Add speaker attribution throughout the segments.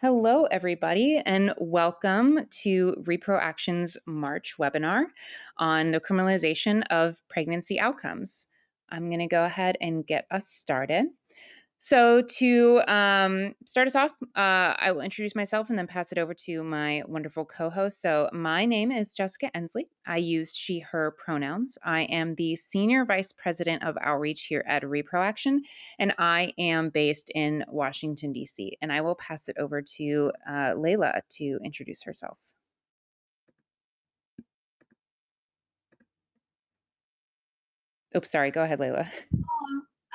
Speaker 1: Hello, everybody, and welcome to Reproaction's March webinar on the criminalization of pregnancy outcomes. I'm going to go ahead and get us started. So to start us off, I will introduce myself and then pass it over to my wonderful co-host. So my name is Jessica Ensley. I use she, her pronouns. I am the Senior Vice President of Outreach here at Reproaction, and I am based in Washington, D.C. And I will pass it over to Layla to introduce herself. Oops, sorry. Go ahead, Layla.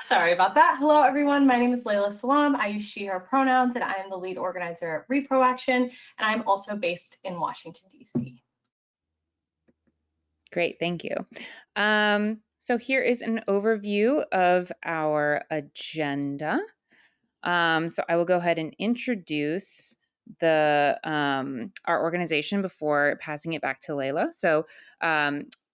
Speaker 2: Sorry about that. Hello, everyone. My name is Layla Salam. I use she, her pronouns, and I am the lead organizer at Reproaction, and I'm also based in Washington, D.C.
Speaker 1: Great, thank you. So here is an overview of our agenda. So I will go ahead and introduce our organization before passing it back to Layla. So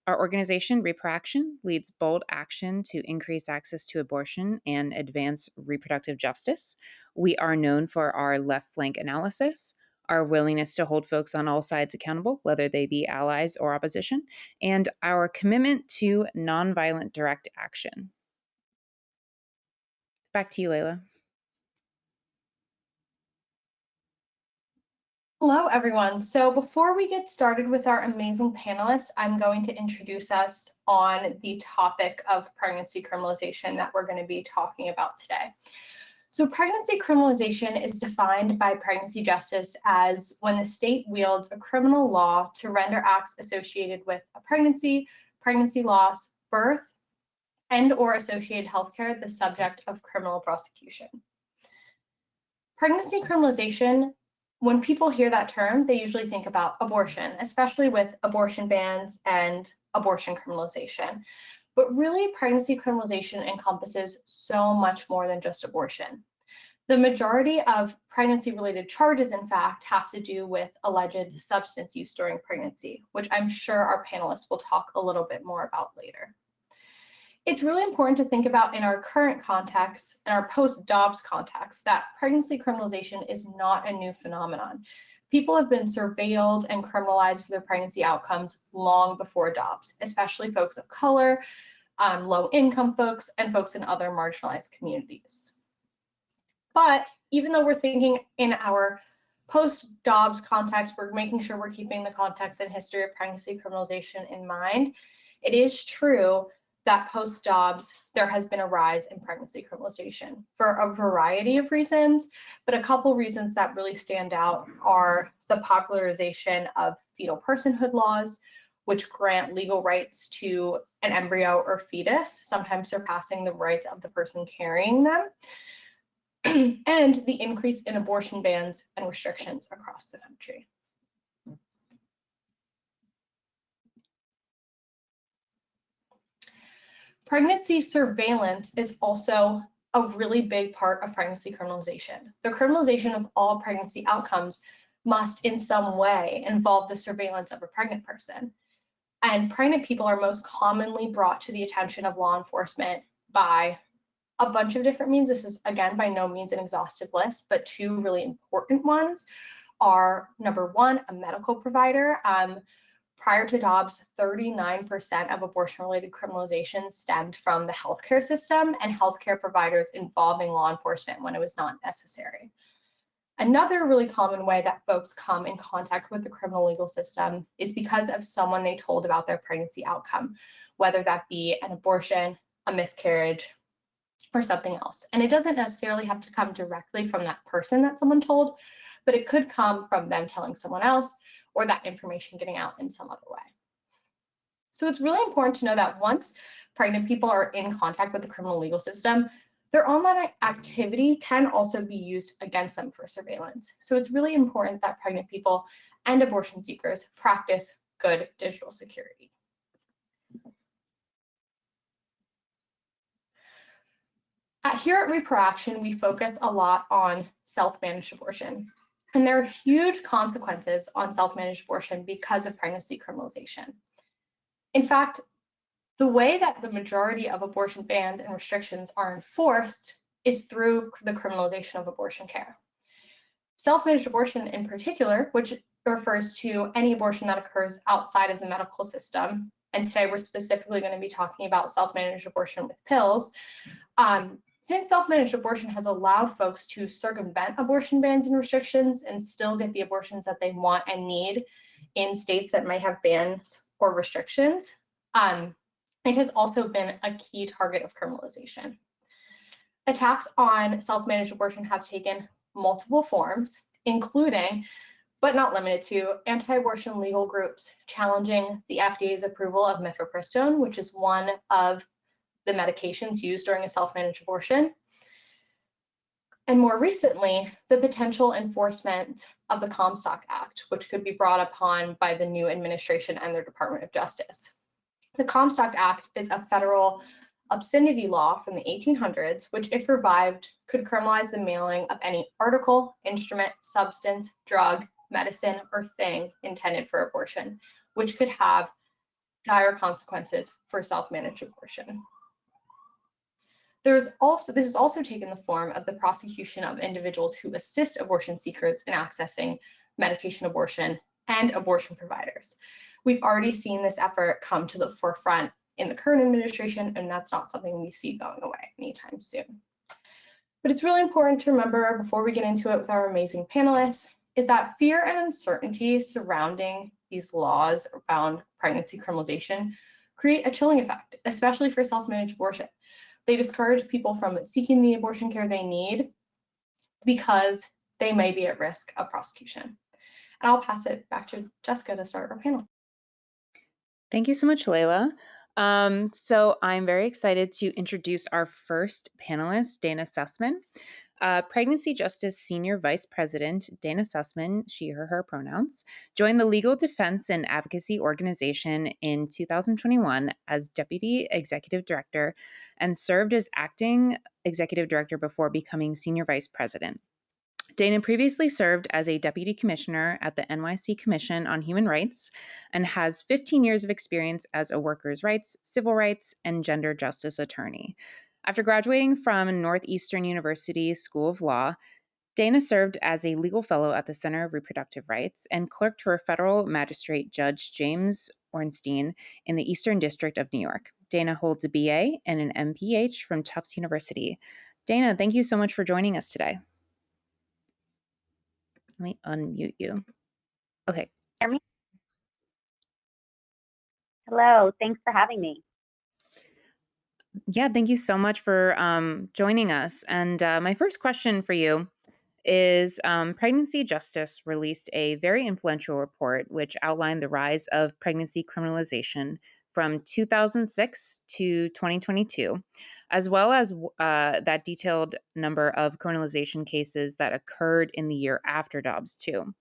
Speaker 1: our organization, Reproaction, leads bold action to increase access to abortion and advance reproductive justice. We are known for our left flank analysis, our willingness to hold folks on all sides accountable, whether they be allies or opposition, and our commitment to nonviolent direct action. Back to you, Layla.
Speaker 2: Hello, everyone. So before we get started with our amazing panelists, I'm going to introduce us on the topic of pregnancy criminalization that we're going to be talking about today. So pregnancy criminalization is defined by pregnancy justice as when the state wields a criminal law to render acts associated with a pregnancy, pregnancy loss, birth, and or associated healthcare the subject of criminal prosecution. Pregnancy criminalization, when people hear that term, they usually think about abortion, especially with abortion bans and abortion criminalization. But really, pregnancy criminalization encompasses so much more than just abortion. The majority of pregnancy-related charges, in fact, have to do with alleged substance use during pregnancy, which I'm sure our panelists will talk a little bit more about later. It's really important to think about in our current context and our post-Dobbs context that pregnancy criminalization is not a new phenomenon. People have been surveilled and criminalized for their pregnancy outcomes long before Dobbs, especially folks of color, low-income folks, and folks in other marginalized communities. But even though we're thinking in our post-Dobbs context, we're making sure we're keeping the context and history of pregnancy criminalization in mind, it is true that post-Dobbs, there has been a rise in pregnancy criminalization for a variety of reasons, but a couple reasons that really stand out are the popularization of fetal personhood laws, which grant legal rights to an embryo or fetus, sometimes surpassing the rights of the person carrying them, and the increase in abortion bans and restrictions across the country. Pregnancy surveillance is also a really big part of pregnancy criminalization. The criminalization of all pregnancy outcomes must in some way involve the surveillance of a pregnant person. And pregnant people are most commonly brought to the attention of law enforcement by a bunch of different means. This is, again, by no means an exhaustive list, but two really important ones are, number one, a medical provider. Prior to Dobbs, 39% of abortion-related criminalization stemmed from the healthcare system and healthcare providers involving law enforcement when it was not necessary. Another really common way that folks come in contact with the criminal legal system is because of someone they told about their pregnancy outcome, whether that be an abortion, a miscarriage, or something else. And it doesn't necessarily have to come directly from that person that someone told, but it could come from them telling someone else or that information getting out in some other way. So it's really important to know that once pregnant people are in contact with the criminal legal system, their online activity can also be used against them for surveillance. So it's really important that pregnant people and abortion seekers practice good digital security. Here at Reproaction, we focus a lot on self-managed abortion. And there are huge consequences on self-managed abortion because of pregnancy criminalization. In fact, the way that the majority of abortion bans and restrictions are enforced is through the criminalization of abortion care. Self-managed abortion in particular, which refers to any abortion that occurs outside of the medical system, and today we're specifically going to be talking about self-managed abortion with pills. Since self-managed abortion has allowed folks to circumvent abortion bans and restrictions and still get the abortions that they want and need in states that might have bans or restrictions, it has also been a key target of criminalization. Attacks on self-managed abortion have taken multiple forms, including, but not limited to, anti-abortion legal groups challenging the FDA's approval of mifepristone, which is one of the medications used during a self-managed abortion. And more recently, the potential enforcement of the Comstock Act, which could be brought upon by the new administration and their Department of Justice. The Comstock Act is a federal obscenity law from the 1800s, which, if revived, could criminalize the mailing of any article, instrument, substance, drug, medicine, or thing intended for abortion, which could have dire consequences for self-managed abortion. This has also taken the form of the prosecution of individuals who assist abortion seekers in accessing medication abortion and abortion providers. We've already seen this effort come to the forefront in the current administration, and that's not something we see going away anytime soon. But it's really important to remember before we get into it with our amazing panelists is that fear and uncertainty surrounding these laws around pregnancy criminalization create a chilling effect, especially for self-managed abortion. They discourage people from seeking the abortion care they need because they may be at risk of prosecution. And I'll pass it back to Jessica to start our panel.
Speaker 1: Thank you so much, Layla. So I'm very excited to introduce our first panelist, Dana Sussman. Pregnancy Justice Senior Vice President Dana Sussman, she, her pronouns, joined the Legal Defense and Advocacy Organization in 2021 as Deputy Executive Director and served as Acting Executive Director before becoming Senior Vice President. Dana previously served as a Deputy Commissioner at the NYC Commission on Human Rights and has 15 years of experience as a workers' rights, civil rights, and gender justice attorney. After graduating from Northeastern University School of Law, Dana served as a legal fellow at the Center of Reproductive Rights and clerked for federal magistrate Judge James Ornstein in the Eastern District of New York. Dana holds a BA and an MPH from Tufts University. Dana, thank you so much for joining us today. Let me unmute you. Okay.
Speaker 3: Hear me? Hello, thanks for having me.
Speaker 1: Yeah, thank you so much for joining us. And my first question for you is Pregnancy Justice released a very influential report which outlined the rise of pregnancy criminalization from 2006 to 2022, as well as that detailed number of criminalization cases that occurred in the year after Dobbs 2.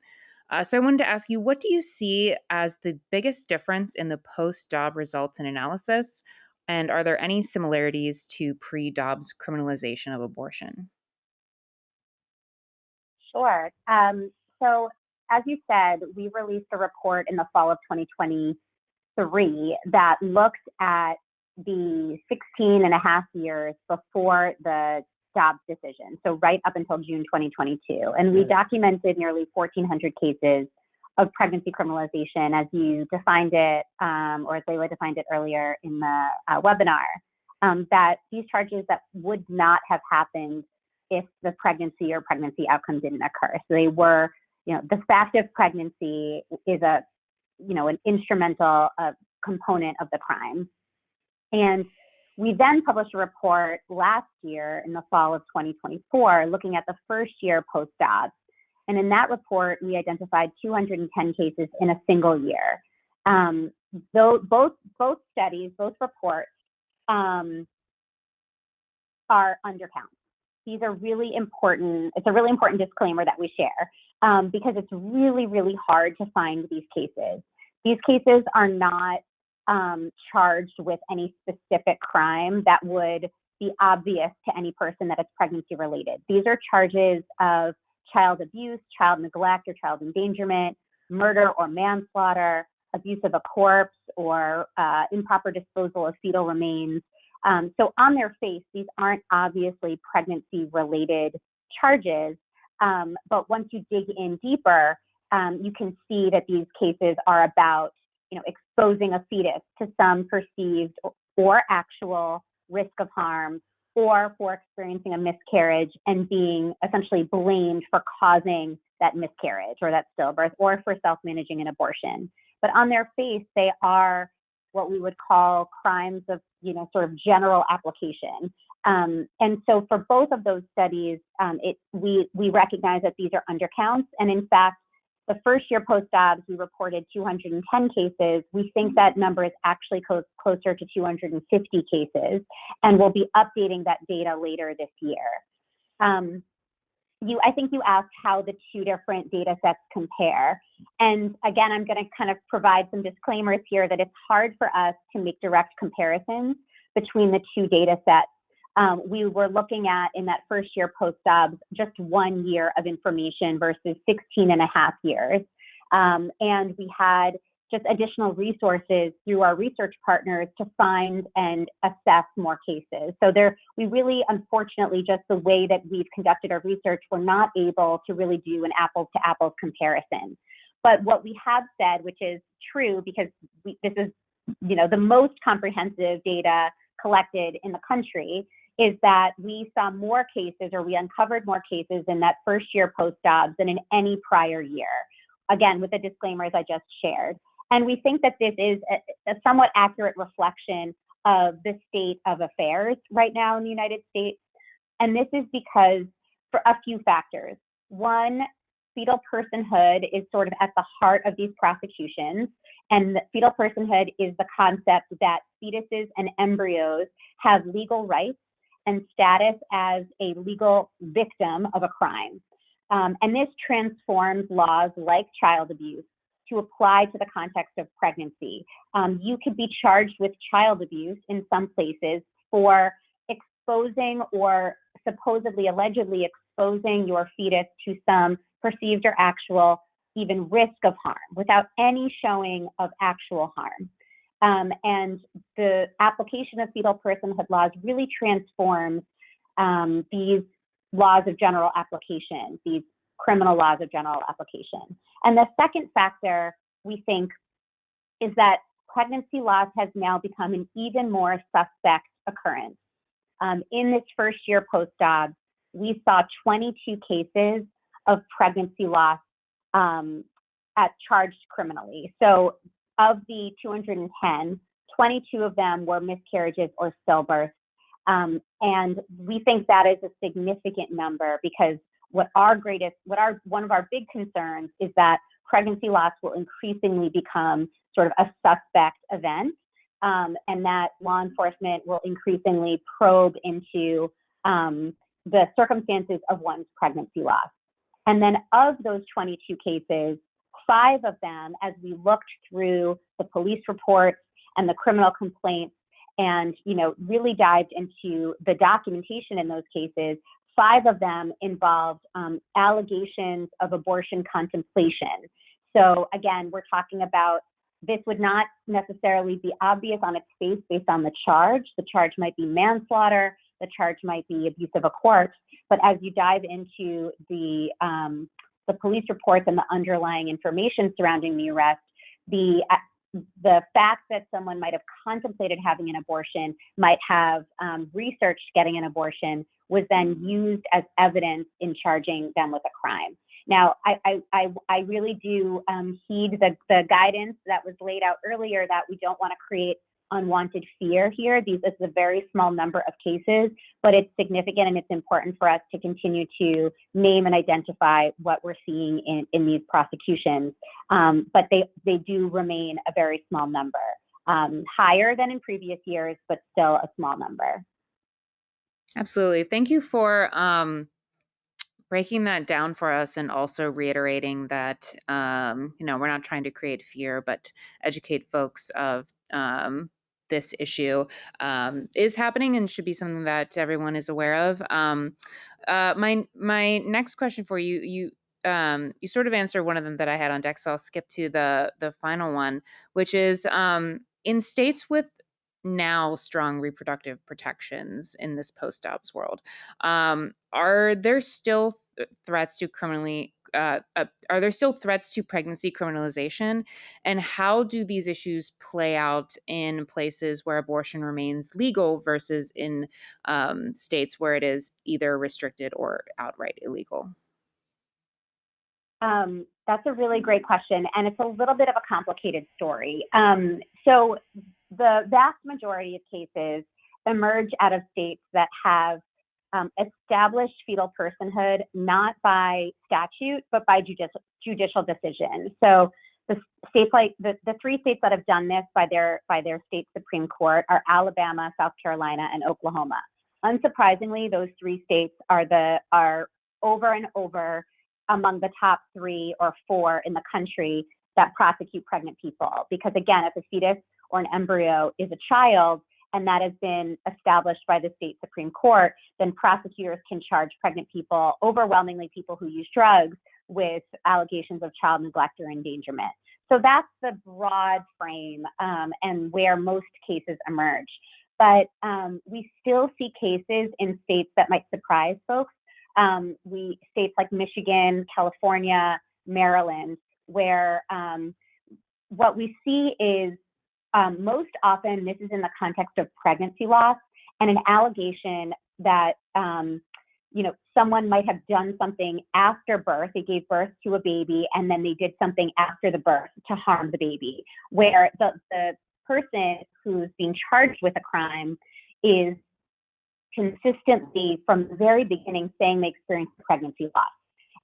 Speaker 1: So I wanted to ask you, what do you see as the biggest difference in the post-Dobbs results and analysis? And are there any similarities to pre-Dobbs criminalization of abortion?
Speaker 3: Sure. So as you said, we released a report in the fall of 2023 that looked at the 16 and a half years before the Dobbs decision, so right up until June 2022. And we documented nearly 1,400 cases of pregnancy criminalization, as you defined it, or as Layla defined it earlier in the webinar, that these charges that would not have happened if the pregnancy or pregnancy outcome didn't occur. So they were, the fact of pregnancy is an instrumental component of the crime. And we then published a report last year in the fall of 2024, looking at the first year post-Dobbs. And in that report, we identified 210 cases in a single year. Both studies, both reports are undercounts. These are really important. It's a really important disclaimer that we share because it's really, really hard to find these cases. These cases are not charged with any specific crime that would be obvious to any person that it's pregnancy related. These are charges of child abuse, child neglect or child endangerment, murder or manslaughter, abuse of a corpse, or improper disposal of fetal remains. So on their face, these aren't obviously pregnancy related charges, But once you dig in deeper, you can see that these cases are about, exposing a fetus to some perceived or actual risk of harm, or for experiencing a miscarriage and being essentially blamed for causing that miscarriage or that stillbirth, or for self-managing an abortion. But on their face, they are what we would call crimes of, sort of general application. And so for both of those studies, we recognize that these are undercounts. And in fact, the first year post-obs, we reported 210 cases. We think that number is actually closer to 250 cases, and we'll be updating that data later this year. I think you asked how the two different data sets compare. And again, I'm going to kind of provide some disclaimers here that it's hard for us to make direct comparisons between the two data sets. We were looking at, in that first year post-obs, just 1 year of information versus 16 and a half years. And we had just additional resources through our research partners to find and assess more cases. So we really, unfortunately, just the way that we've conducted our research, we're not able to really do an apples to apples comparison. But what we have said, which is true, because this is, the most comprehensive data collected in the country, is that we saw more cases, or we uncovered more cases in that first year post-obs than in any prior year. Again, with the disclaimers I just shared. And we think that this is a somewhat accurate reflection of the state of affairs right now in the United States. And this is because, for a few factors. One, fetal personhood is sort of at the heart of these prosecutions. And fetal personhood is the concept that fetuses and embryos have legal rights and status as a legal victim of a crime. And this transforms laws like child abuse to apply to the context of pregnancy. You could be charged with child abuse in some places for exposing, or supposedly, allegedly exposing, your fetus to some perceived or actual, even risk of harm, without any showing of actual harm. And the application of fetal personhood laws really transforms these laws of general application, these criminal laws of general application. And the second factor, we think, is that pregnancy loss has now become an even more suspect occurrence. In this first year post-obs, we saw 22 cases of pregnancy loss charged criminally. So of the 210, 22 of them were miscarriages or stillbirths. And we think that is a significant number, because one of our big concerns is that pregnancy loss will increasingly become sort of a suspect event, and that law enforcement will increasingly probe into the circumstances of one's pregnancy loss. And then of those 22 cases, 5 of them, as we looked through the police reports and the criminal complaints and really dived into the documentation in those cases, 5 of them involved allegations of abortion contemplation. So again, we're talking about, this would not necessarily be obvious on its face based on the charge. The charge might be manslaughter, the charge might be abuse of a corpse, but as you dive into the police reports and the underlying information surrounding the arrest, the fact that someone might have contemplated having an abortion, might have researched getting an abortion, was then used as evidence in charging them with a crime. Now, I really do heed the guidance that was laid out earlier, that we don't want to create unwanted fear here. This is a very small number of cases, but it's significant, and it's important for us to continue to name and identify what we're seeing in these prosecutions. But they do remain a very small number, higher than in previous years, but still a small number.
Speaker 1: Absolutely. Thank you for breaking that down for us, and also reiterating that, we're not trying to create fear, but educate folks of this issue is happening and should be something that everyone is aware of. My next question for you, you sort of answered one of them that I had on deck, so I'll skip to the final one, which is in states with now strong reproductive protections in this post-dobbs world. Are there still threats to are there still threats to pregnancy criminalization? And how do these issues play out in places where abortion remains legal versus in states where it is either restricted or outright illegal?
Speaker 3: That's a really great question, and it's a little bit of a complicated story. So the vast majority of cases emerge out of states that have established fetal personhood not by statute, but by judicial decision. So the states like the three states that have done this by their state Supreme Court are Alabama, South Carolina, and Oklahoma. Unsurprisingly, those three states are over and over among the top 3 or 4 in the country that prosecute pregnant people. Because again, if a fetus or an embryo is a child and that has been established by the state Supreme Court, then prosecutors can charge pregnant people, overwhelmingly people who use drugs, with allegations of child neglect or endangerment. So that's the broad frame and where most cases emerge. But we still see cases in states that might surprise folks. States like Michigan, California, Maryland, where what we see is most often this is in the context of pregnancy loss and an allegation that someone might have done something after birth. They gave birth to a baby and then they did something after the birth to harm the baby, where the person who's being charged with a crime is consistently from the very beginning saying they experienced pregnancy loss.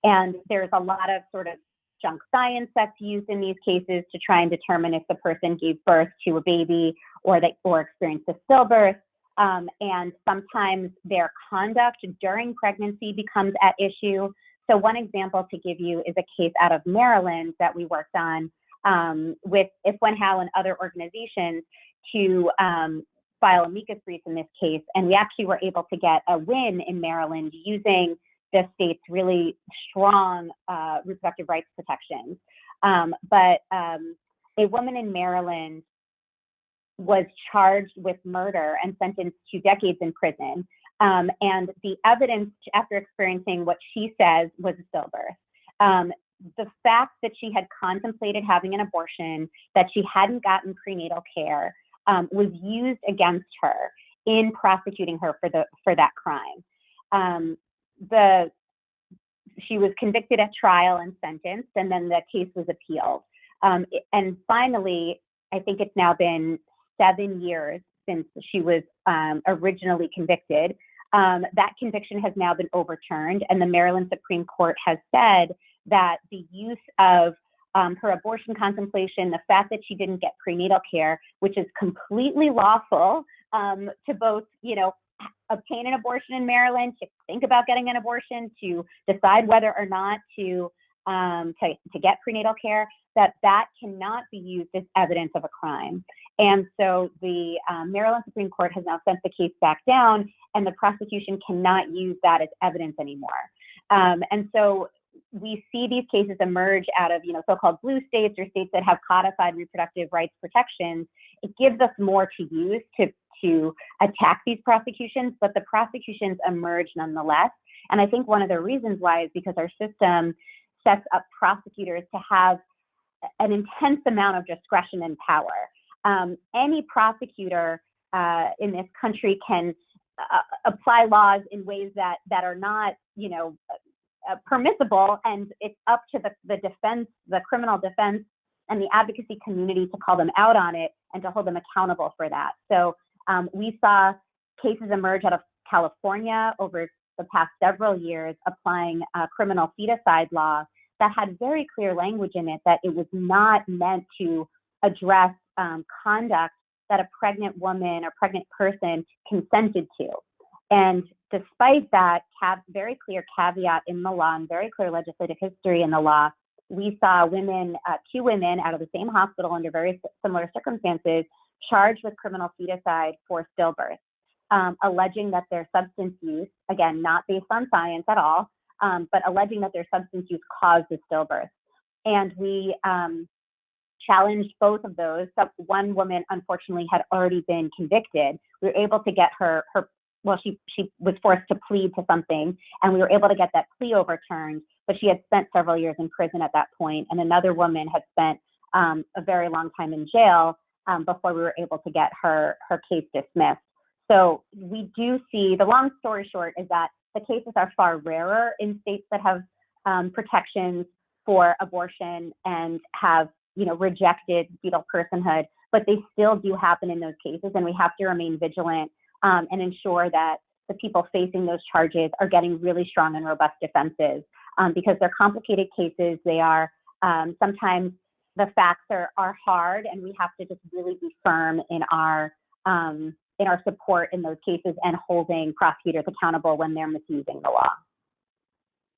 Speaker 3: And there's a lot of sort of junk science that's used in these cases to try and determine if the person gave birth to a baby or experienced a stillbirth. And sometimes their conduct during pregnancy becomes at issue. So one example to give you is a case out of Maryland that we worked on with If, When, How, and other organizations to file amicus briefs in this case. And we actually were able to get a win in Maryland using the state's really strong reproductive rights protections. But a woman in Maryland was charged with murder and sentenced to decades in prison. And the evidence, after experiencing what she says was a stillbirth, the fact that she had contemplated having an abortion, that she hadn't gotten prenatal care, was used against her in prosecuting her for that crime. She was convicted at trial and sentenced, and then the case was appealed. And finally, I think it's now been 7 years since she was originally convicted. That conviction has now been overturned, and the Maryland Supreme Court has said that the use of her abortion contemplation, the fact that she didn't get prenatal care, which is completely lawful to both, obtain an abortion in Maryland, to think about getting an abortion, to decide whether or not to get prenatal care, that cannot be used as evidence of a crime. And so the Maryland Supreme Court has now sent the case back down, and the prosecution cannot use that as evidence anymore. And so we see these cases emerge out of, so-called blue states or states that have codified reproductive rights protections. It gives us more to use to attack these prosecutions, but the prosecutions emerge nonetheless. And I think one of the reasons why is because our system sets up prosecutors to have an intense amount of discretion and power. Any prosecutor in this country can apply laws in ways that are not, permissible, and it's up to the defense, the criminal defense, and the advocacy community to call them out on it and to hold them accountable for that. So we saw cases emerge out of California over the past several years applying criminal feticide law that had very clear language in it that it was not meant to address conduct that a pregnant woman or pregnant person consented to. And despite that very clear caveat in the law and very clear legislative history in the law, we saw two women out of the same hospital under very similar circumstances charged with criminal feticide for stillbirth, alleging that their substance use, again, not based on science at all, but alleging that their substance use caused the stillbirth. And we challenged both of those. So one woman, unfortunately, had already been convicted. We were able to get her well, she was forced to plead to something, and we were able to get that plea overturned, but she had spent several years in prison at that point, and another woman had spent a very long time in jail before we were able to get her case dismissed. So we do see, the long story short is that the cases are far rarer in states that have protections for abortion and have, rejected fetal personhood, but they still do happen in those cases, and we have to remain vigilant and ensure that the people facing those charges are getting really strong and robust defenses because they're complicated cases. They are sometimes the facts are hard, and we have to just really be firm in our support in those cases and holding prosecutors accountable when they're misusing the law.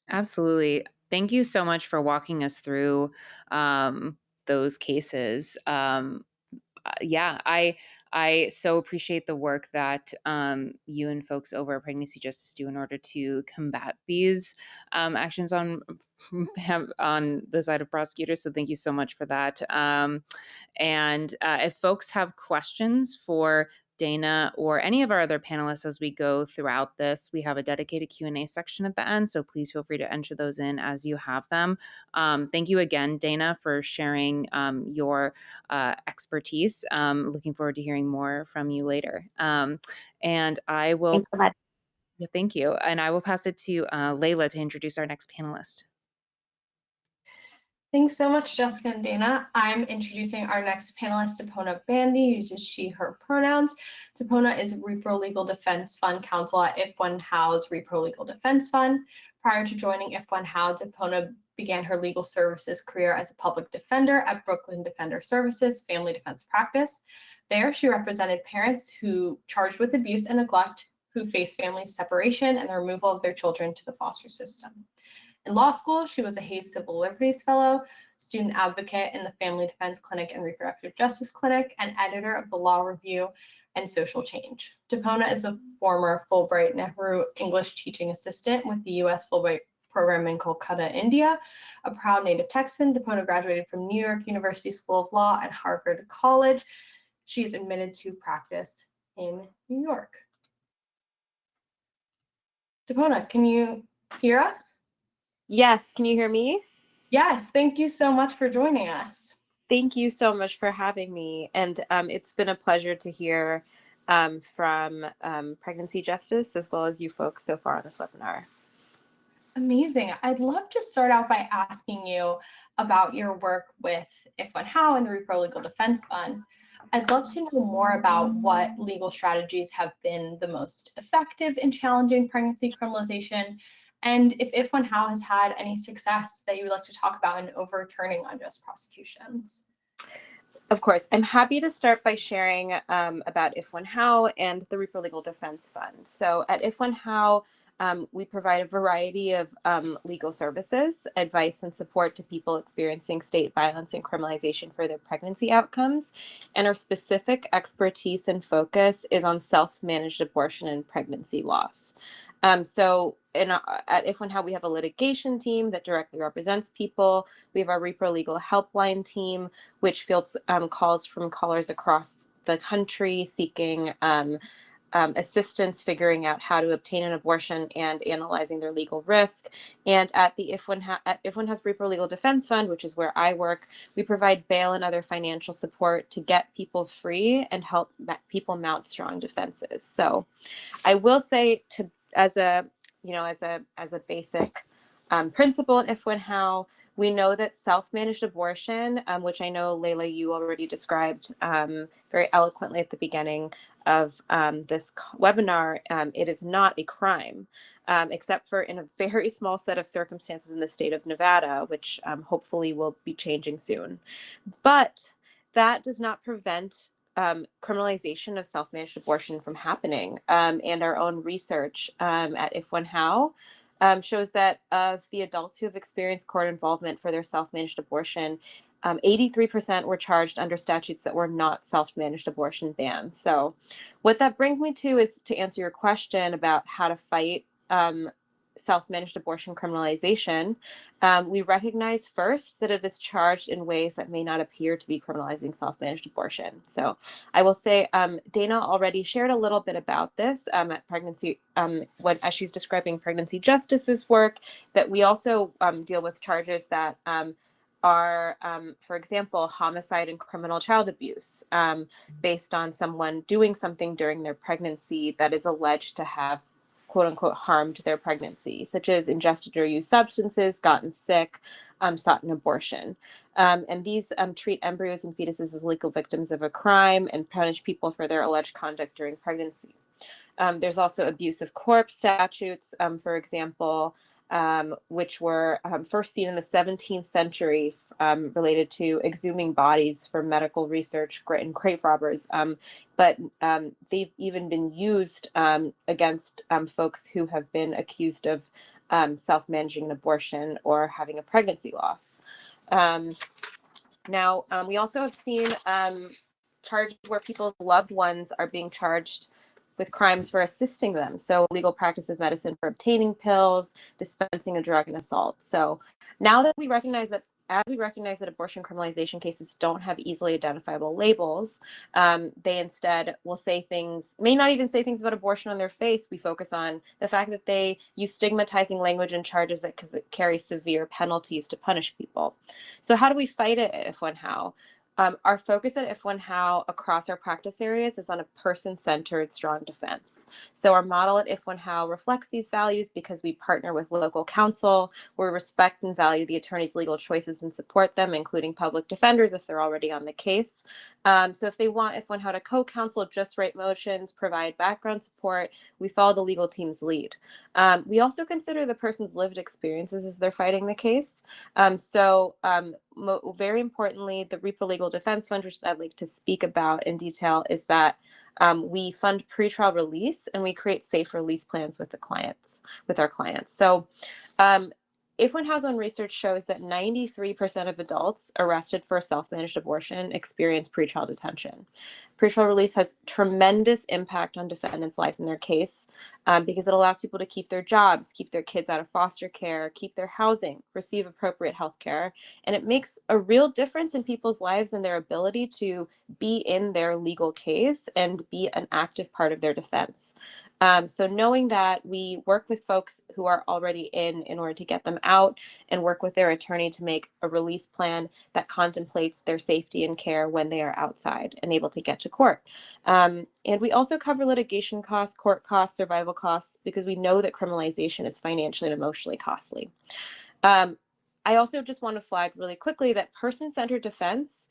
Speaker 1: Absolutely. Thank you so much for walking us through those cases. Yeah, I so appreciate the work that you and folks over at Pregnancy Justice do in order to combat these actions on the side of prosecutors. So thank you so much for that. And if folks have questions for Dana or any of our other panelists as we go throughout this, we have a dedicated Q&A section at the end, so please feel free to enter those in as you have them. Thank you again, Dana, for sharing your expertise. Looking forward to hearing more from you later. And I will.
Speaker 3: Thanks so much.
Speaker 1: Yeah, thank you. And I will pass it to Layla to introduce our next panelist.
Speaker 2: Thanks so much, Jessica and Dana. I'm introducing our next panelist, Tapona Bandy, uses she, her pronouns. Tapona is Repro Legal Defense Fund counsel at If One How's Repro Legal Defense Fund. Prior to joining If One How, Tapona began her legal services career as a public defender at Brooklyn Defender Services Family Defense Practice. There, she represented parents who charged with abuse and neglect, who faced family separation and the removal of their children to the foster system. In law school, she was a Hayes Civil Liberties Fellow, student advocate in the Family Defense Clinic and Reproductive Justice Clinic, and editor of the Law Review and Social Change. Tapona is a former Fulbright Nehru English teaching assistant with the U.S. Fulbright program in Kolkata, India. A proud native Texan, Tapona graduated from New York University School of Law and Harvard College. She is admitted to practice in New York. Tapona, can you hear us?
Speaker 4: Yes, can you hear me?
Speaker 2: Yes, thank you so much for joining us.
Speaker 4: Thank you so much for having me. And it's been a pleasure to hear from Pregnancy Justice as well as you folks so far on this webinar.
Speaker 2: Amazing. I'd love to start out by asking you about your work with If One How and the Repro Legal Defense Fund. I'd love to know more about what legal strategies have been the most effective in challenging pregnancy criminalization, and if One How has had any success that you would like to talk about in overturning unjust prosecutions.
Speaker 4: Of course, I'm happy to start by sharing about If One How and the Repro Legal Defense Fund. So at If One How, we provide a variety of legal services, advice, and support to people experiencing state violence and criminalization for their pregnancy outcomes. And our specific expertise and focus is on self-managed abortion and pregnancy loss. At If One How, we have a litigation team that directly represents people. We have our Repro Legal Helpline team, which fields calls from callers across the country seeking assistance figuring out how to obtain an abortion and analyzing their legal risk. And at the If One How's Repro Legal Defense Fund, which is where I work, we provide bail and other financial support to get people free and help people mount strong defenses. So I will say, as a basic principle at If One How, we know that self-managed abortion, which I know, Layla, you already described very eloquently at the beginning of this webinar, it is not a crime, except for in a very small set of circumstances in the state of Nevada, which hopefully will be changing soon. But that does not prevent criminalization of self-managed abortion from happening. And our own research at If One How shows that of the adults who have experienced court involvement for their self-managed abortion, 83% were charged under statutes that were not self-managed abortion bans. So what that brings me to is to answer your question about how to fight self-managed abortion criminalization, we recognize first that it is charged in ways that may not appear to be criminalizing self-managed abortion. So I will say Dana already shared a little bit about this at pregnancy, as she's describing pregnancy justice's work, that we also deal with charges that are, for example, homicide and criminal child abuse based on someone doing something during their pregnancy that is alleged to have quote unquote harmed their pregnancy, such as ingested or used substances, gotten sick, sought an abortion. And these treat embryos and fetuses as legal victims of a crime and punish people for their alleged conduct during pregnancy. There's also abuse of corpse statutes, for example, which were first seen in the 17th century related to exhuming bodies for medical research and grave robbers. But they've even been used against folks who have been accused of self-managing an abortion or having a pregnancy loss. Now, we also have seen charges where people's loved ones are being charged with crimes for assisting them. So legal practice of medicine for obtaining pills, dispensing a drug, and assault. So now that we recognize that, as we recognize that abortion criminalization cases don't have easily identifiable labels, they instead will say things, may not even say things about abortion on their face. We focus on the fact that they use stigmatizing language and charges that could carry severe penalties to punish people. So how do we fight it at If When How? Our focus at If When How across our practice areas is on a person-centered, strong defense. So our model at If When How reflects these values because we partner with local counsel, we respect and value the attorney's legal choices and support them, including public defenders if they're already on the case. So if they want If When How to co-counsel, just write motions, provide background support, we follow the legal team's lead. We also consider the person's lived experiences as they're fighting the case. Very importantly, the Repro Legal Defense Fund, which I'd like to speak about in detail, is that we fund pretrial release and we create safe release plans with our clients. So If When How's own research shows that 93% of adults arrested for a self-managed abortion experience pretrial detention. Pretrial release has tremendous impact on defendants' lives in their case because it allows people to keep their jobs, keep their kids out of foster care, keep their housing, receive appropriate health care, and it makes a real difference in people's lives and their ability to be in their legal case and be an active part of their defense. So knowing that we work with folks who are already in order to get them out and work with their attorney to make a release plan that contemplates their safety and care when they are outside and able to get to court. And we also cover litigation costs, court costs, survival costs, because we know that criminalization is financially and emotionally costly. I also just want to flag really quickly that person-centered defense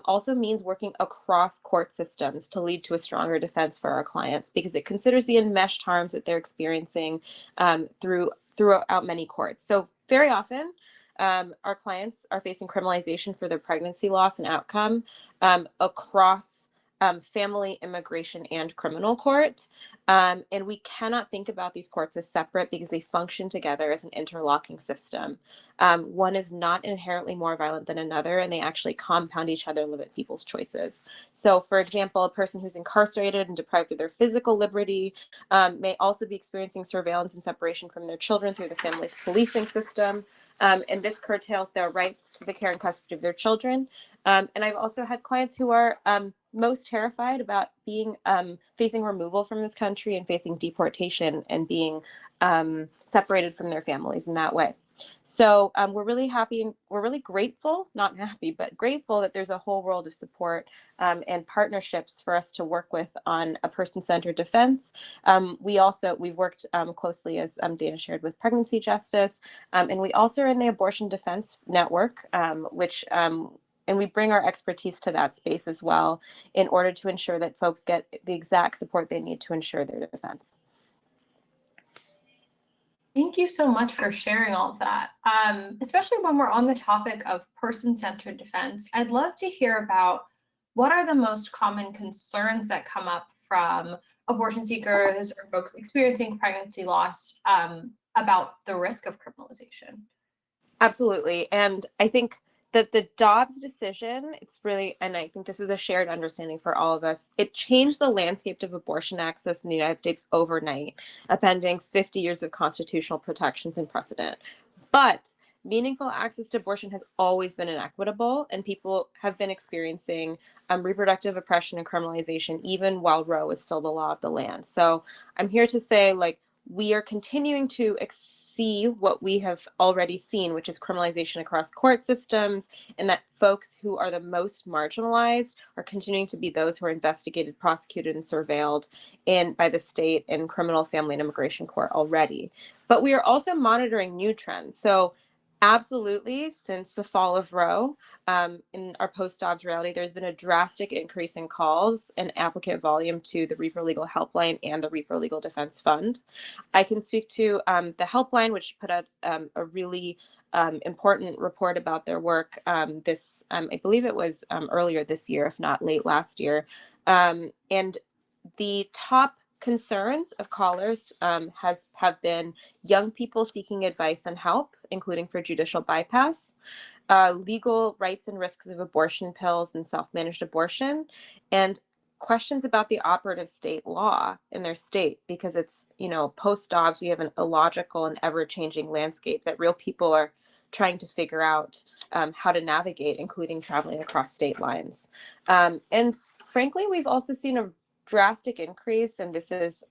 Speaker 4: also means working across court systems to lead to a stronger defense for our clients, because it considers the enmeshed harms that they're experiencing throughout many courts. So very often, our clients are facing criminalization for their pregnancy loss and outcome across family, immigration, and criminal court. And we cannot think about these courts as separate because they function together as an interlocking system. One is not inherently more violent than another, and they actually compound each other and limit people's choices. So, for example, a person who's incarcerated and deprived of their physical liberty may also be experiencing surveillance and separation from their children through the family's policing system. And this curtails their rights to the care and custody of their children. And I've also had clients who are most terrified about being facing removal from this country and facing deportation and being separated from their families in that way. So we're really happy and we're really grateful, not happy, but grateful that there's a whole world of support and partnerships for us to work with on a person-centered defense. We've worked closely, as Dana shared, with Pregnancy Justice, and we also are in the Abortion Defense Network, and we bring our expertise to that space as well in order to ensure that folks get the exact support they need to ensure their defense.
Speaker 2: Thank you so much for sharing all of that. Especially when we're on the topic of person-centered defense, I'd love to hear about what are the most common concerns that come up from abortion seekers or folks experiencing pregnancy loss about the risk of criminalization.
Speaker 4: Absolutely. And I think that the Dobbs decision, it's really, and I think this is a shared understanding for all of us, it changed the landscape of abortion access in the United States overnight, upending 50 years of constitutional protections and precedent. But meaningful access to abortion has always been inequitable, and people have been experiencing reproductive oppression and criminalization even while Roe is still the law of the land. So I'm here to say, like, we are continuing to see what we have already seen, which is criminalization across court systems, and that folks who are the most marginalized are continuing to be those who are investigated, prosecuted, and surveilled by the state and criminal family and immigration court already. But we are also monitoring new trends. So absolutely, since the fall of Roe, in our post-Dobbs reality, there's been a drastic increase in calls and applicant volume to the Repro Legal Helpline and the Repro Legal Defense Fund. I can speak to the helpline, which put out a really important report about their work I believe it was earlier this year, if not late last year. And the top concerns of callers have been young people seeking advice and help, including for judicial bypass, legal rights and risks of abortion pills and self-managed abortion, and questions about the operative state law in their state, because it's, post-Dobbs, we have an illogical and ever-changing landscape that real people are trying to figure out how to navigate, including traveling across state lines. And frankly, we've also seen a drastic increase, and this is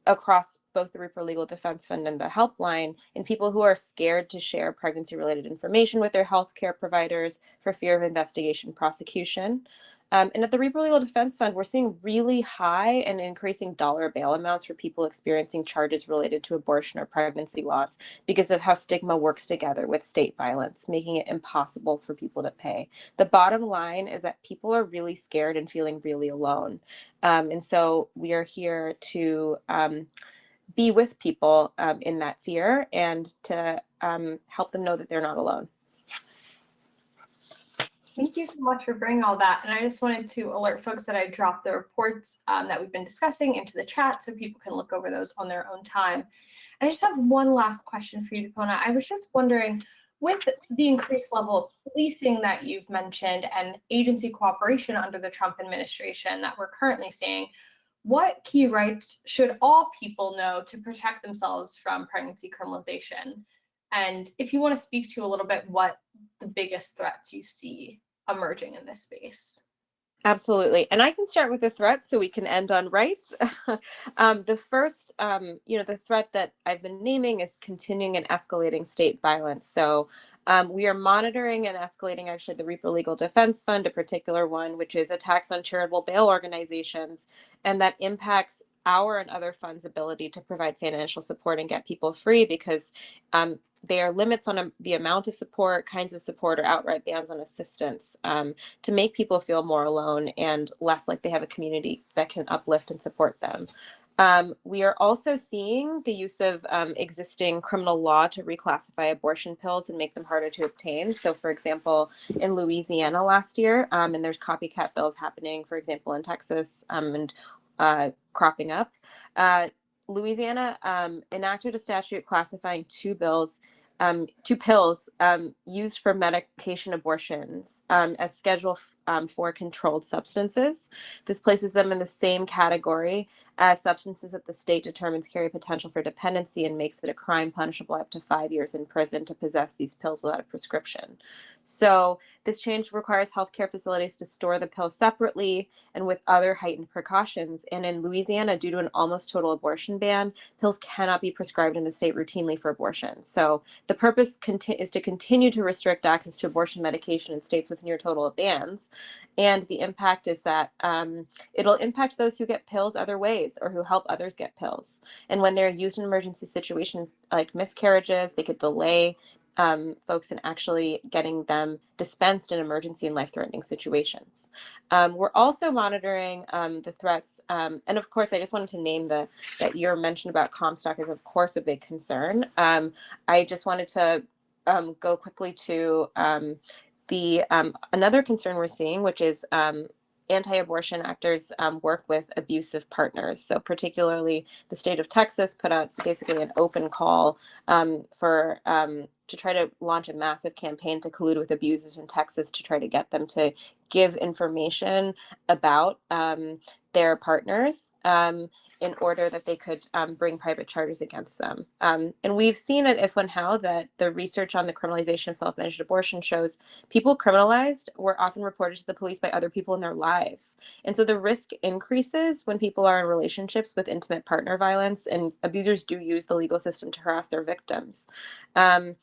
Speaker 4: across both the Repro Legal Defense Fund and the helpline, in people who are scared to share pregnancy-related information with their healthcare providers for fear of investigation, prosecution. And at the Repro Legal Defense Fund, we're seeing really high and increasing dollar bail amounts for people experiencing charges related to abortion or pregnancy loss because of how stigma works together with state violence, making it impossible for people to pay. The bottom line is that people are really scared and feeling really alone. And so we are here to be with people in that fear and to help them know that they're not alone.
Speaker 2: Thank you so much for bringing all that. And I just wanted to alert folks that I dropped the reports that we've been discussing into the chat so people can look over those on their own time. And I just have one last question for you, Dipona. I was just wondering, with the increased level of policing that you've mentioned and agency cooperation under the Trump administration that we're currently seeing, what key rights should all people know to protect themselves from pregnancy criminalization? And if you want to speak to a little bit what the biggest threats you see emerging in this space.
Speaker 4: Absolutely. And I can start with the threat so we can end on rights. The first, the threat that I've been naming is continuing and escalating state violence. So we are monitoring and escalating actually the Repro Legal Defense Fund, a particular one, which is attacks on charitable bail organizations, and that impacts our and other funds' ability to provide financial support and get people free, because there are limits on the amount of support, kinds of support, or outright bans on assistance to make people feel more alone and less like they have a community that can uplift and support them. We are also seeing the use of existing criminal law to reclassify abortion pills and make them harder to obtain. So, for example, in Louisiana last year, and there's copycat bills happening, for example, in Texas and cropping up. Louisiana enacted a statute classifying two pills used for medication abortions as Schedule 4 controlled substances. This places them in the same category as substances that the state determines carry potential for dependency and makes it a crime punishable up to 5 years in prison to possess these pills without a prescription. So this change requires healthcare facilities to store the pills separately and with other heightened precautions. And in Louisiana, due to an almost total abortion ban, pills cannot be prescribed in the state routinely for abortion. So the purpose is to continue to restrict access to abortion medication in states with near total bans. And the impact is that it'll impact those who get pills other ways or who help others get pills. And when they're used in emergency situations like miscarriages, they could delay folks in actually getting them dispensed in emergency and life-threatening situations. We're also monitoring the threats, and of course, I just wanted to name that your mention about Comstock is of course a big concern. I just wanted to go quickly to another concern we're seeing, which is anti-abortion actors work with abusive partners. So particularly the state of Texas put out basically an open call to try to launch a massive campaign to collude with abusers in Texas to try to get them to give information about their partners in order that they could bring private charges against them. And we've seen at If When How that the research on the criminalization of self-managed abortion shows people criminalized were often reported to the police by other people in their lives. And so the risk increases when people are in relationships with intimate partner violence, and abusers do use the legal system to harass their victims. And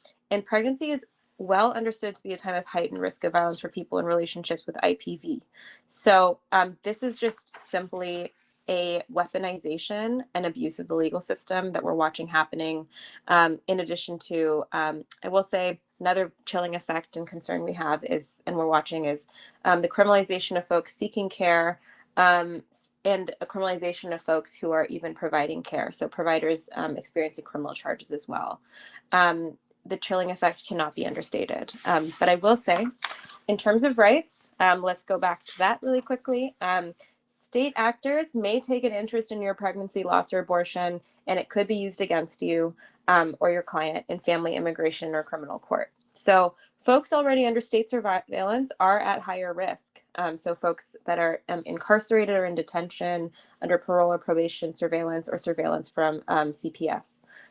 Speaker 4: pregnancy is well understood to be a time of heightened risk of violence for people in relationships with IPV. So this is just simply a weaponization and abuse of the legal system that we're watching happening. In addition to, I will say, another chilling effect and concern we have is, and we're watching, is the criminalization of folks seeking care and a criminalization of folks who are even providing care. So providers experiencing criminal charges as well. The chilling effect cannot be understated. But I will say, in terms of rights, let's go back to that really quickly. State actors may take an interest in your pregnancy, loss, or abortion, and it could be used against you or your client in family, immigration, or criminal court. So folks already under state surveillance are at higher risk. So folks that are incarcerated or in detention under parole or probation surveillance or surveillance from CPS.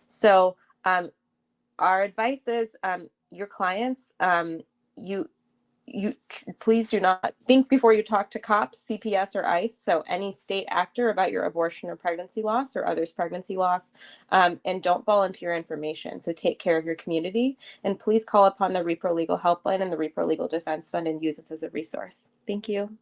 Speaker 4: So our advice is your clients, you please do not think before you talk to cops, CPS, or ICE, so any state actor, about your abortion or pregnancy loss or others' pregnancy loss, and don't volunteer information. So take care of your community, and please call upon the Repro Legal Helpline and the Repro Legal Defense Fund and use this as a resource. Thank you.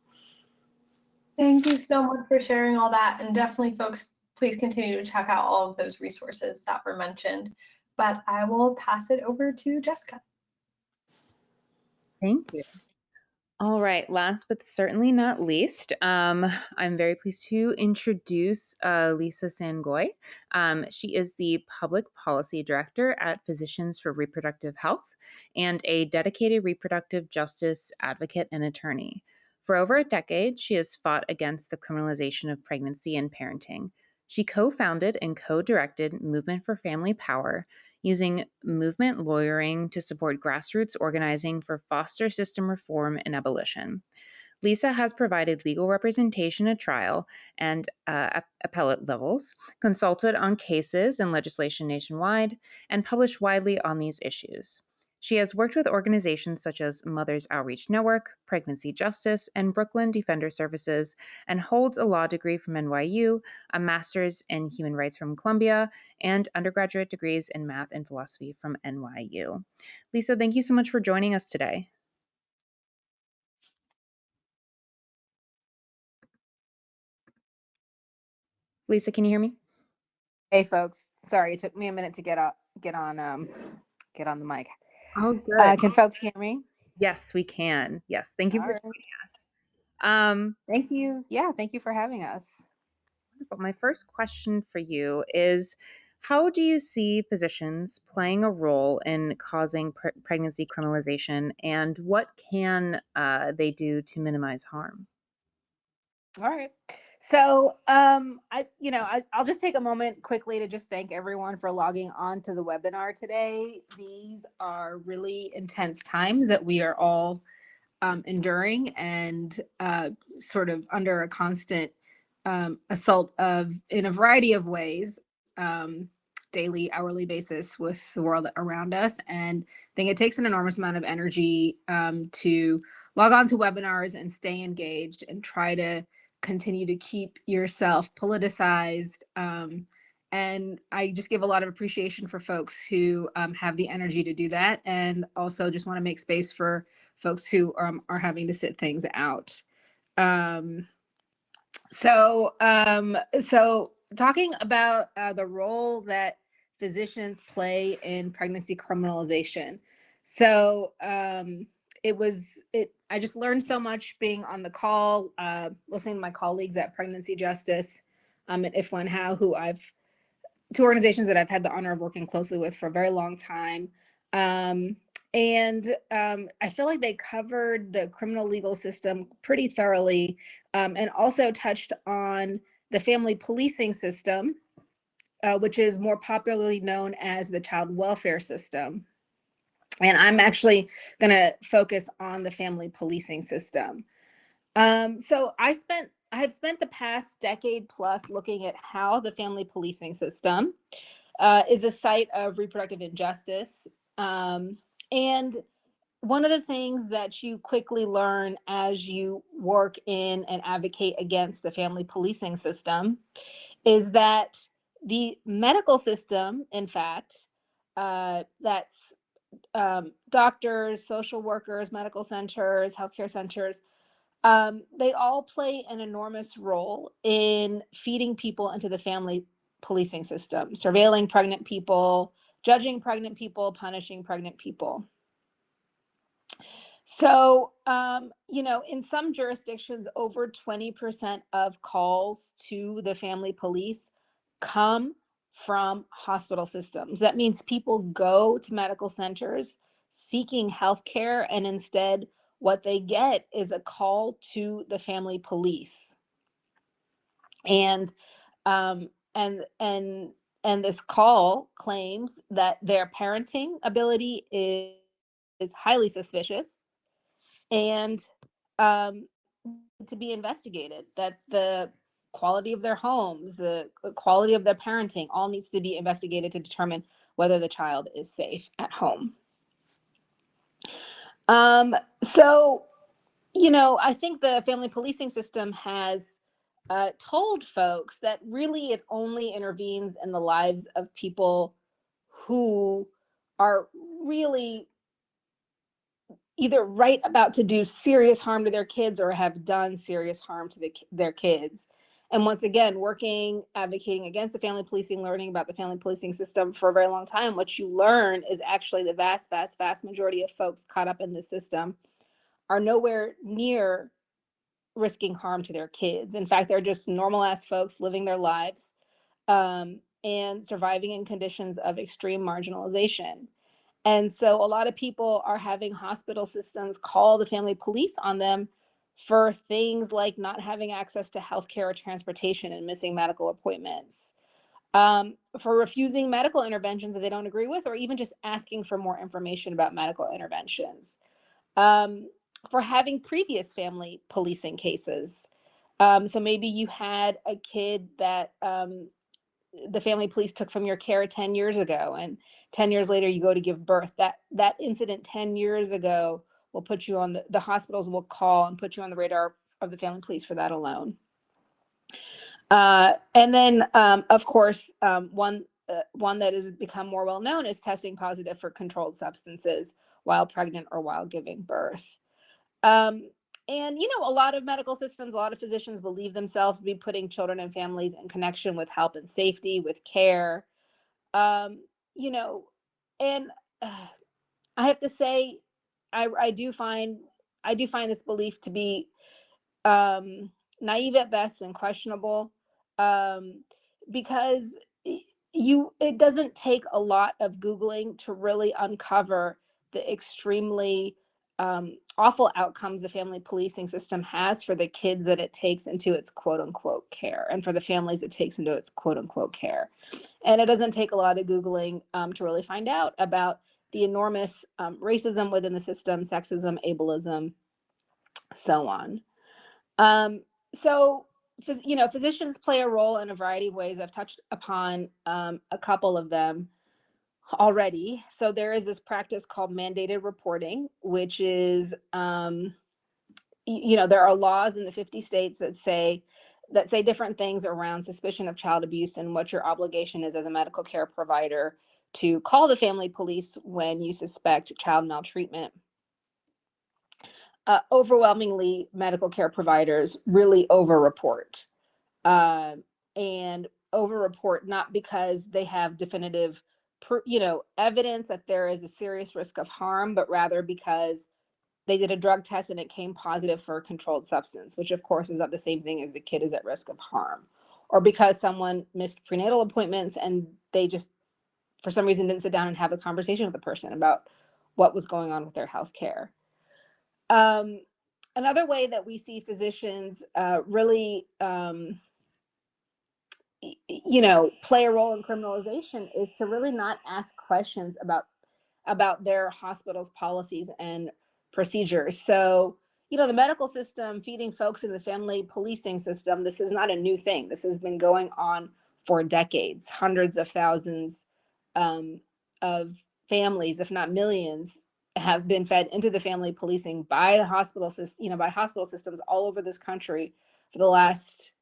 Speaker 2: Thank you so much for sharing all that, and definitely folks, please continue to check out all of those resources that were mentioned. But I will pass it over to Jessica.
Speaker 1: Thank you. All right, last but certainly not least, I'm very pleased to introduce Lisa Sangoy. She is the Public Policy Director at Physicians for Reproductive Health and a dedicated reproductive justice advocate and attorney. For over a decade, she has fought against the criminalization of pregnancy and parenting. She co-founded and co-directed Movement for Family Power, using movement lawyering to support grassroots organizing for foster system reform and abolition. Lisa has provided legal representation at trial and appellate levels, consulted on cases and legislation nationwide, and published widely on these issues. She has worked with organizations such as Mothers Outreach Network, Pregnancy Justice, and Brooklyn Defender Services, and holds a law degree from NYU, a master's in human rights from Columbia, and undergraduate degrees in math and philosophy from NYU. Lisa, thank you so much for joining us today. Lisa, can you hear me?
Speaker 5: Hey folks, sorry it took me a minute to get on the mic.
Speaker 1: Oh, good.
Speaker 5: Can folks hear me?
Speaker 1: Yes, we can. Yes, thank you for joining us.
Speaker 5: Thank you. Yeah, thank you for having us.
Speaker 1: But my first question for you is, how do you see physicians playing a role in causing pregnancy criminalization, and what can they do to minimize harm?
Speaker 5: All right. So I'll just take a moment quickly to just thank everyone for logging on to the webinar today. These are really intense times that we are all enduring and sort of under a constant assault in a variety of ways, daily, hourly basis with the world around us. And I think it takes an enormous amount of energy to log on to webinars and stay engaged and try to continue to keep yourself politicized. And I just give a lot of appreciation for folks who have the energy to do that, and also just want to make space for folks who are having to sit things out. So talking about the role that physicians play in pregnancy criminalization. So I just learned so much being on the call, listening to my colleagues at Pregnancy Justice and If When How, two organizations that I've had the honor of working closely with for a very long time. And And I feel like they covered the criminal legal system pretty thoroughly, and also touched on the family policing system, which is more popularly known as the child welfare system. And I'm actually going to focus on the family policing system. So I have spent the past decade plus looking at how the family policing system is a site of reproductive injustice. And one of the things that you quickly learn as you work in and advocate against the family policing system is that the medical system, in fact, that's doctors, social workers, medical centers, healthcare centers, they all play an enormous role in feeding people into the family policing system, surveilling pregnant people, judging pregnant people, punishing pregnant people. So, in some jurisdictions, over 20% of calls to the family police come from hospital systems. That means people go to medical centers seeking health care, and instead, what they get is a call to the family police. And um, and and and this call claims that their parenting ability is highly suspicious, and to be investigated, that the quality of their homes, the quality of their parenting, all needs to be investigated to determine whether the child is safe at home. So, I think the family policing system has told folks that really it only intervenes in the lives of people who are really either right about to do serious harm to their kids or have done serious harm to their kids. And once again, working, advocating against the family policing, learning about the family policing system for a very long time, what you learn is actually the vast, vast, vast majority of folks caught up in this system are nowhere near risking harm to their kids. In fact, they're just normal ass folks living their lives, and surviving in conditions of extreme marginalization. And so a lot of people are having hospital systems call the family police on them for things like not having access to healthcare or transportation and missing medical appointments, for refusing medical interventions that they don't agree with, or even just asking for more information about medical interventions, for having previous family policing cases. So maybe you had a kid that the family police took from your care 10 years ago, and 10 years later you go to give birth. That incident 10 years ago will put you on the hospitals will call and put you on the radar of the family police for that alone. And then, of course, one that has become more well known is testing positive for controlled substances while pregnant or while giving birth. And a lot of medical systems, a lot of physicians believe themselves to be putting children and families in connection with help and safety, with care. And I have to say, I do find this belief to be naive at best and questionable, because it doesn't take a lot of Googling to really uncover the extremely awful outcomes the family policing system has for the kids that it takes into its quote unquote care, and for the families it takes into its quote unquote care. And it doesn't take a lot of Googling to really find out about the enormous racism within the system, sexism, ableism, so on. So, physicians play a role in a variety of ways. I've touched upon a couple of them already. So there is this practice called mandated reporting, which is, there are laws in the 50 states that say different things around suspicion of child abuse and what your obligation is as a medical care provider to call the family police when you suspect child maltreatment. Overwhelmingly, medical care providers really overreport, and overreport not because they have definitive evidence that there is a serious risk of harm, but rather because they did a drug test and it came positive for a controlled substance, which of course is not the same thing as the kid is at risk of harm, or because someone missed prenatal appointments and they just for some reason didn't sit down and have a conversation with the person about what was going on with their health care. Another way that we see physicians really play a role in criminalization is to really not ask questions about their hospital's policies and procedures. So, the medical system feeding folks in the family policing system, this is not a new thing. This has been going on for decades. Hundreds of thousands of families, if not millions, have been fed into the family policing by the hospital system, by hospital systems all over this country for the last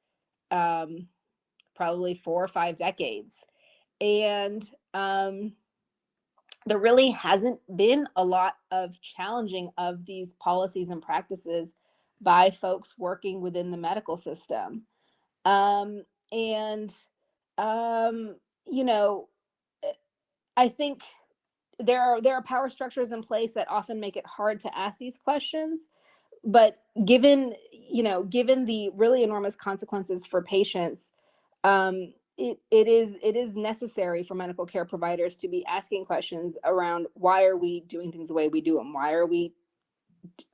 Speaker 5: probably 4 or 5 decades. And there really hasn't been a lot of challenging of these policies and practices by folks working within the medical system. I think there are power structures in place that often make it hard to ask these questions. But given the really enormous consequences for patients, it is necessary for medical care providers to be asking questions around why are we doing things the way we do them? Why are we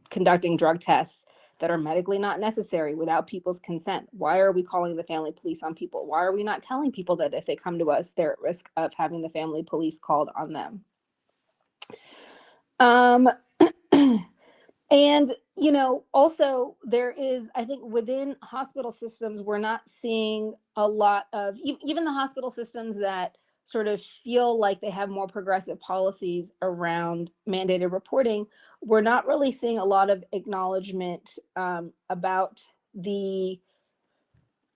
Speaker 5: conducting drug tests that are medically not necessary without people's consent? Why are we calling the family police on people? Why are we not telling people that if they come to us, they're at risk of having the family police called on them? And, also there is, I think within hospital systems, we're not seeing a lot of, even the hospital systems that sort of feel like they have more progressive policies around mandated reporting, we're not really seeing a lot of acknowledgement about the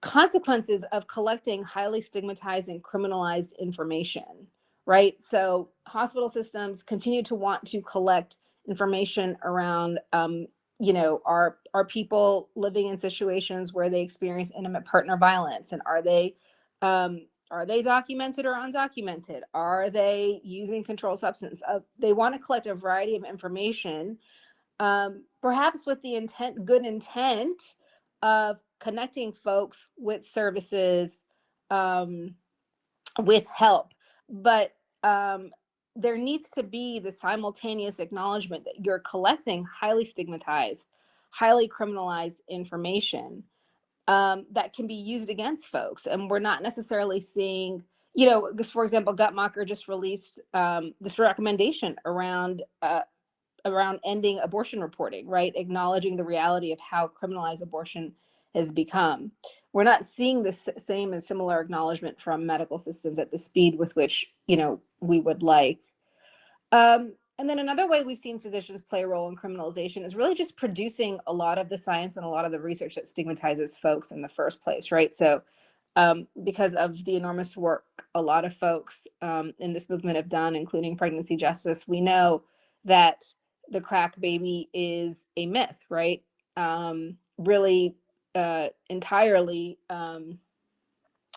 Speaker 5: consequences of collecting highly stigmatized and criminalized information, right? So hospital systems continue to want to collect information around, are people living in situations where they experience intimate partner violence, and are they documented or undocumented? Are they using controlled substance? They want to collect a variety of information, perhaps with the good intent of connecting folks with services, with help. But there needs to be the simultaneous acknowledgement that you're collecting highly stigmatized, highly criminalized information that can be used against folks. And we're not necessarily seeing, for example, Guttmacher just released this recommendation around ending abortion reporting, right? Acknowledging the reality of how criminalized abortion has become. We're not seeing the same and similar acknowledgement from medical systems at the speed with which, we would like. And then another way we've seen physicians play a role in criminalization is really just producing a lot of the science and a lot of the research that stigmatizes folks in the first place, right? So because of the enormous work a lot of folks in this movement have done, including pregnancy justice, we know that the crack baby is a myth, right? Really entirely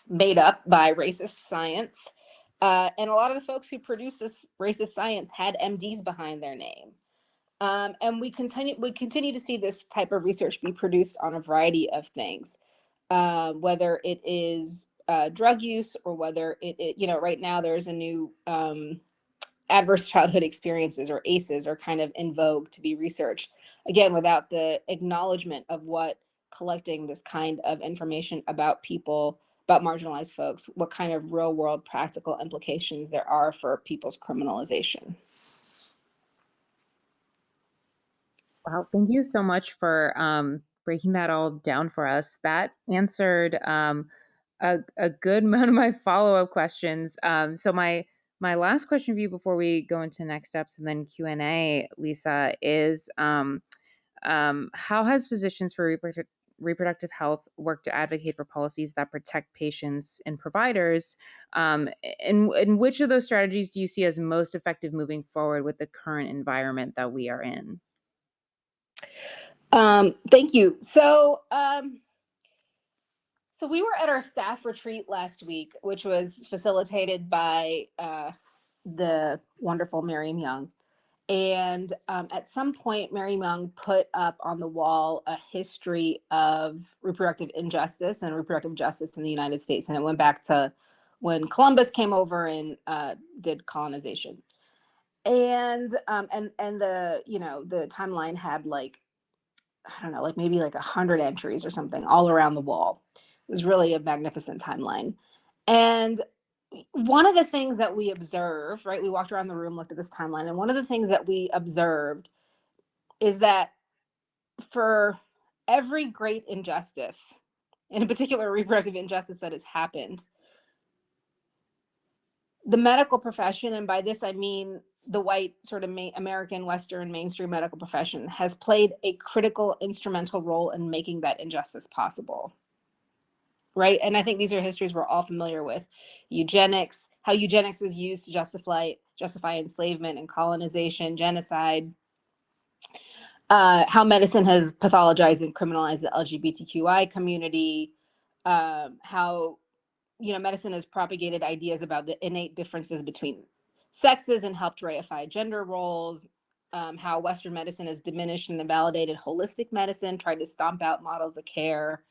Speaker 5: made up by racist science. And a lot of the folks who produced this racist science had MDs behind their name. And we continue to see this type of research be produced on a variety of things, whether it is drug use or whether right now there's a new adverse childhood experiences, or ACEs, are kind of in vogue to be researched, again, without the acknowledgement of what collecting this kind of information about people, about marginalized folks, what kind of real world practical implications there are for people's criminalization.
Speaker 1: Wow, thank you so much for breaking that all down for us. That answered a good amount of my follow-up questions. So my last question for you before we go into next steps and then Q&A, Lisa, is how has Physicians for Reproductive Health worked to advocate for policies that protect patients and providers? And which of those strategies do you see as most effective moving forward with the current environment that we are in?
Speaker 5: Thank you. So we were at our staff retreat last week, which was facilitated by the wonderful Miriam Young. And at some point, Miriam Young put up on the wall a history of reproductive injustice and reproductive justice in the United States. And it went back to when Columbus came over and did colonization. and the, you know, the timeline had like, I don't know, like maybe like 100 entries or something all around the wall. It was really a magnificent timeline. And one of the things that we observed, right, we walked around the room, looked at this timeline, and one of the things that we observed is that for every great injustice, in particular reproductive injustice that has happened, the medical profession, and by this I mean the white sort of American Western mainstream medical profession, has played a critical instrumental role in making that injustice possible. Right? And I think these are histories we're all familiar with. Eugenics, how eugenics was used to justify enslavement and colonization, genocide, how medicine has pathologized and criminalized the LGBTQI community, how, you know, medicine has propagated ideas about the innate differences between sexes and helped reify gender roles, how Western medicine has diminished and invalidated holistic medicine, tried to stomp out models of care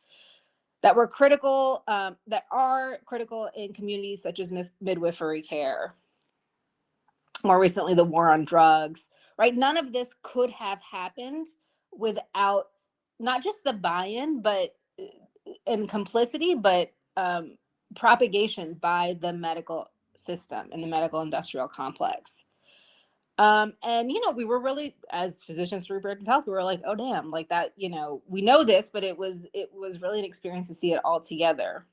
Speaker 5: that were critical, that are critical in communities such as midwifery care. More recently, the war on drugs, right? None of this could have happened without not just the buy-in, but and complicity, but propagation by the medical system and the medical industrial complex. And, you know, we were really, as physicians for reproductive health, we were like, oh, damn, like that, you know, we know this, but it was really an experience to see it all together.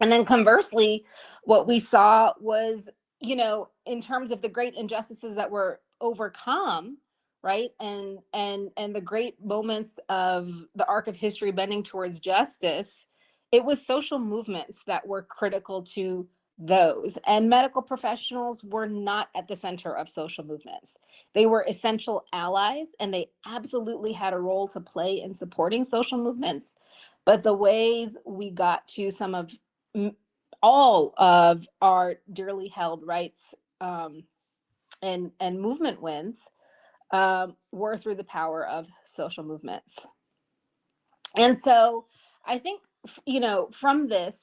Speaker 5: And then conversely, what we saw was, you know, in terms of the great injustices that were overcome, right, and the great moments of the arc of history bending towards justice, it was social movements that were critical to those. And medical professionals were not at the center of social movements. They were essential allies, and they absolutely had a role to play in supporting social movements. But the ways we got to some of all of our dearly held rights and movement wins were through the power of social movements. And so I think, you know, from this,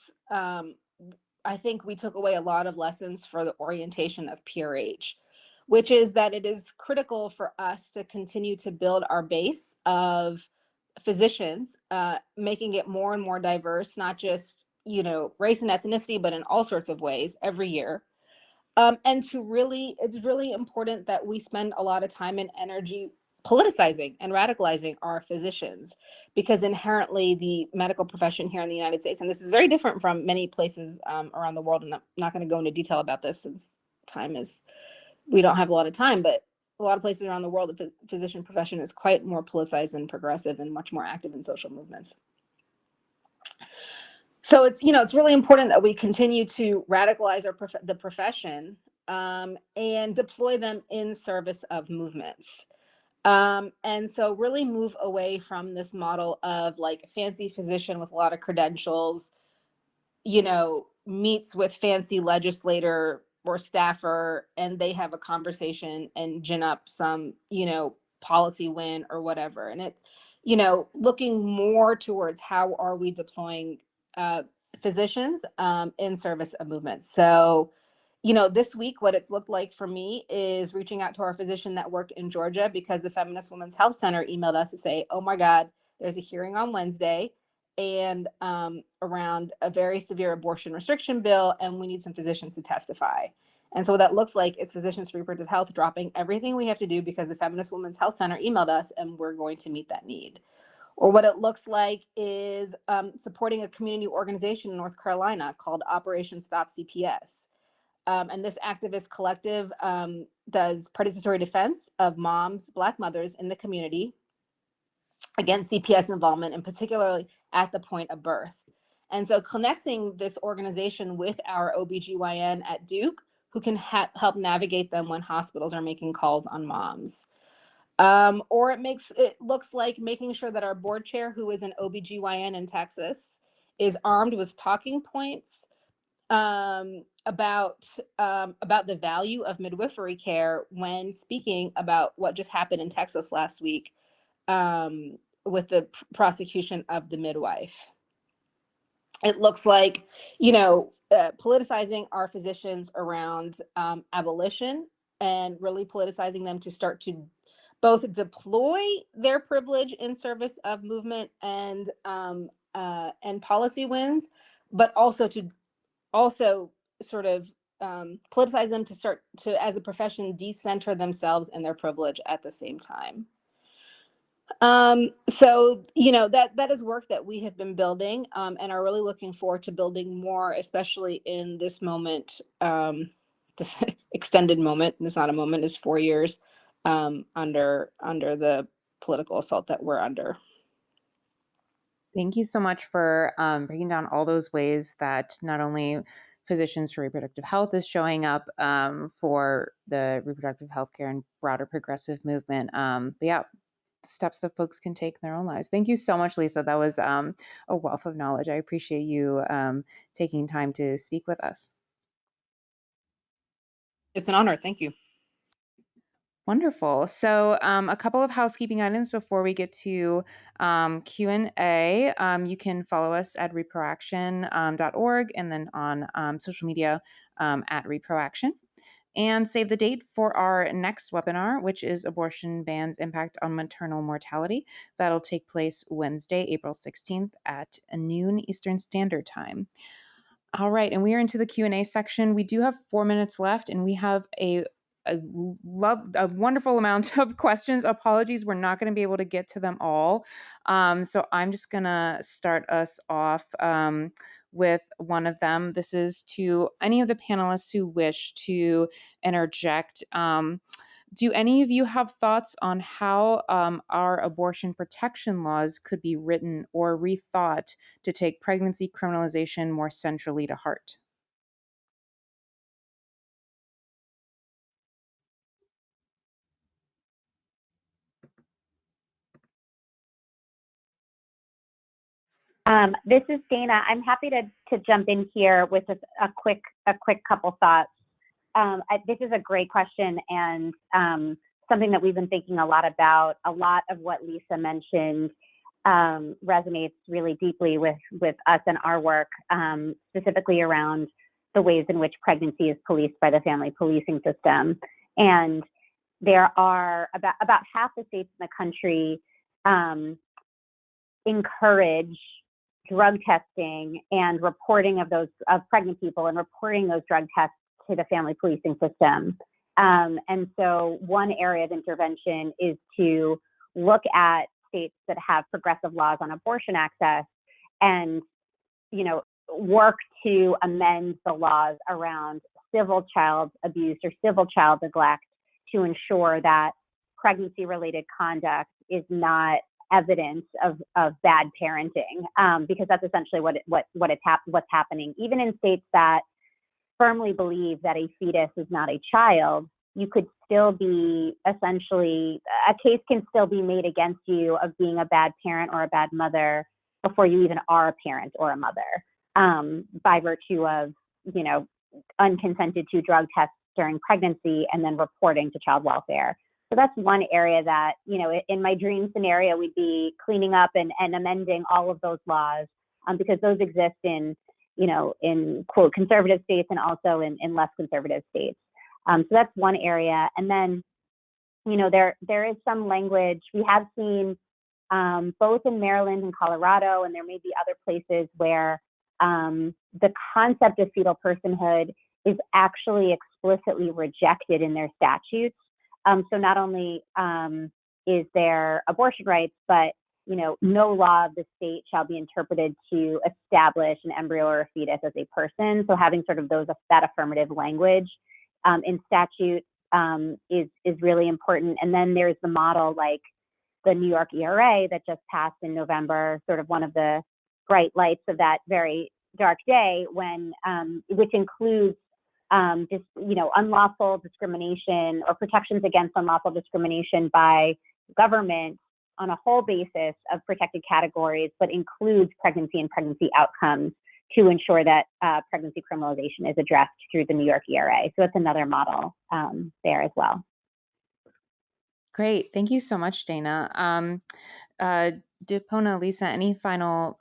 Speaker 5: I think we took away a lot of lessons for the orientation of PRH, which is that it is critical for us to continue to build our base of physicians, making it more and more diverse, not just, you know, race and ethnicity, but in all sorts of ways every year. And it's really important that we spend a lot of time and energy politicizing and radicalizing our physicians, because inherently the medical profession here in the United States, and this is very different from many places around the world, and I'm not going to go into detail about this since we don't have a lot of time, but a lot of places around the world, the physician profession is quite more politicized and progressive and much more active in social movements. So it's, you know, it's really important that we continue to radicalize the profession and deploy them in service of movements. And so really move away from this model of like fancy physician with a lot of credentials, you know, meets with fancy legislator or staffer, and they have a conversation and gin up some, you know, policy win or whatever. And it's, you know, looking more towards how are we deploying physicians in service of movements. So, you know, this week, what it's looked like for me is reaching out to our physician network in Georgia, because the Feminist Women's Health Center emailed us to say, oh my God, there's a hearing on Wednesday and around a very severe abortion restriction bill, and we need some physicians to testify. And so what that looks like is Physicians for Reproductive Health dropping everything we have to do because the Feminist Women's Health Center emailed us, and we're going to meet that need. Or what it looks like is supporting a community organization in North Carolina called Operation Stop CPS. And this activist collective does participatory defense of moms, Black mothers in the community against CPS involvement, and particularly at the point of birth. And so connecting this organization with our OBGYN at Duke, who can help navigate them when hospitals are making calls on moms. Or it looks like making sure that our board chair, who is an OBGYN in Texas, is armed with talking points about the value of midwifery care when speaking about what just happened in Texas last week with the prosecution of the midwife. It looks like, you know, politicizing our physicians around abolition and really politicizing them to start to both deploy their privilege in service of movement and policy wins, but also to sort of politicize them to start to, as a profession, decenter themselves and their privilege at the same time. So, that is work that we have been building and are really looking forward to building more, especially in this moment, this extended moment. It's not a moment, it's 4 years under the political assault that we're under.
Speaker 1: Thank you so much for breaking down all those ways that not only Physicians for Reproductive Health is showing up for the reproductive healthcare and broader progressive movement, but yeah, steps that folks can take in their own lives. Thank you so much, Lisa. That was a wealth of knowledge. I appreciate you taking time to speak with us.
Speaker 5: It's an honor. Thank you.
Speaker 1: Wonderful. So a couple of housekeeping items before we get to Q&A. You can follow us at reproaction.org and then on social media at Reproaction. And save the date for our next webinar, which is Abortion Bans Impact on Maternal Mortality. That'll take place Wednesday, April 16th at noon Eastern Standard Time. All right, and we are into the Q&A section. We do have 4 minutes left, and we have a wonderful amount of questions. Apologies, we're not going to be able to get to them all. So I'm just going to start us off with one of them. This is to any of the panelists who wish to interject. Do any of you have thoughts on how our abortion protection laws could be written or rethought to take pregnancy criminalization more centrally to heart?
Speaker 3: This is Dana. I'm happy to jump in here with a quick couple thoughts. This is a great question and something that we've been thinking a lot about. A lot of what Lisa mentioned resonates really deeply with us and our work, specifically around the ways in which pregnancy is policed by the family policing system. And there are about half the states in the country encourage drug testing and reporting of pregnant people and reporting those drug tests to the family policing system. And so one area of intervention is to look at states that have progressive laws on abortion access and, work to amend the laws around civil child abuse or civil child neglect to ensure that pregnancy-related conduct is not evidence of bad parenting, because that's essentially what's happening. Even in states that firmly believe that a fetus is not a child, you could still be essentially, a case can still be made against you of being a bad parent or a bad mother before you even are a parent or a mother, by virtue of, unconsented to drug tests during pregnancy and then reporting to child welfare. So that's one area that, in my dream scenario, we'd be cleaning up and amending all of those laws, because those exist in quote conservative states and also in less conservative states. So that's one area. And then, there is some language we have seen both in Maryland and Colorado, and there may be other places where the concept of fetal personhood is actually explicitly rejected in their statutes. So not only is there abortion rights, but no law of the state shall be interpreted to establish an embryo or a fetus as a person. So having sort of that affirmative language in statute is really important. And then there's the model like the New York ERA that just passed in November, sort of one of the bright lights of that very dark day, which includes unlawful discrimination or protections against unlawful discrimination by government on a whole basis of protected categories, but includes pregnancy and pregnancy outcomes to ensure that pregnancy criminalization is addressed through the New York ERA. So it's another model there as well.
Speaker 1: Great. Thank you so much, Dana. Dipona, Lisa, any final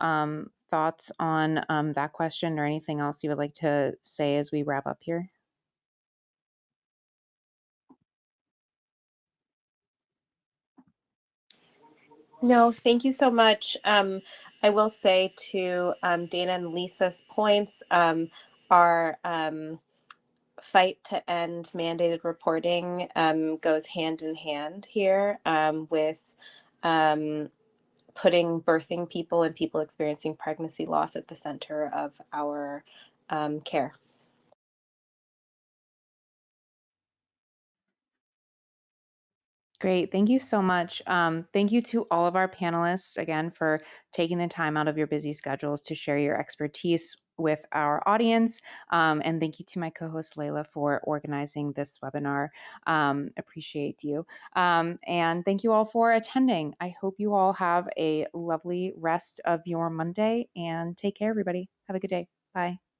Speaker 1: thoughts on that question or anything else you would like to say as we wrap up here?
Speaker 4: No, thank you so much. I will say to Dana and Lisa's points, our fight to end mandated reporting goes hand in hand here with um, putting birthing people and people experiencing pregnancy loss at the center of our care.
Speaker 1: Great. Thank you so much. Thank you to all of our panelists again for taking the time out of your busy schedules to share your expertise with our audience. And thank you to my co-host Layla for organizing this webinar. Appreciate you. And thank you all for attending. I hope you all have a lovely rest of your Monday and take care, everybody. Have a good day. Bye.